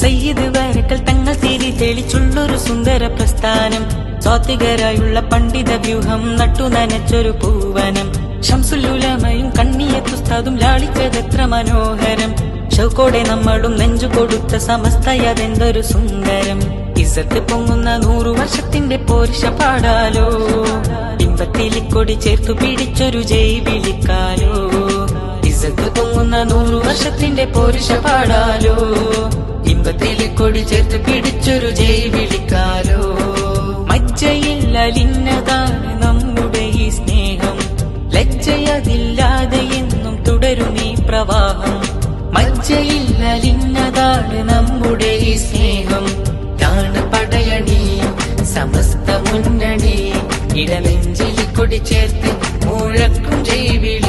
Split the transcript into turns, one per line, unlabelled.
സയ്യിദ് വരക്കൽ തങ്ങൾ തിരി തെളിച്ചുള്ളൊരു സുന്ദര പ്രസ്ഥാനം. സ്വാത്വികരായുള്ള പണ്ഡിത വ്യൂഹം നട്ടു നനച്ചൊരു പൂവനം. ശംസുലുലമയും കണ്ണിയത്തുസ്താദും ലാളിച്ചതെത്ര മനോഹരം. ഷൗക്കോടെ നമ്മളും നെഞ്ചു കൊടുത്ത സമസ്തയതെന്തൊരു സുന്ദരം. ഇസത്ത് പൊങ്ങുന്ന 100 വർഷത്തിന്റെ പോരിഷ പാടാലോ. ഇമ്പത്തിലിക്കൊടി ചേർത്തു പിടിച്ചൊരു ജയ് വിളിക്കാലോ. ഇസത്ത് പൊങ്ങുന്ന 100 വർഷത്തിന്റെ പോരിഷ പാടാലോ. ഇമ്പത്തിലിക്കൊടി ചേർത്ത് പിടിച്ചൊരു ജയ് വിളിക്കാലോ. മജ്ജയിൽ അലിന്നതാണ് നമ്മുടെ ഈ സ്നേഹം. ലജ്ജയതില്ലാതെ എന്നും തുടരും ഈ പ്രവാഹം. മജ്ജയിൽ അലിന്നതാണ് നമ്മുടെ ഈ സ്നേഹം. ാണ് പടയണി സമസ്ത മുന്നണി. ഇടനെഞ്ചിൽ കൊടി ചേർത്ത് മുഴക്കും ജയ് വിളി.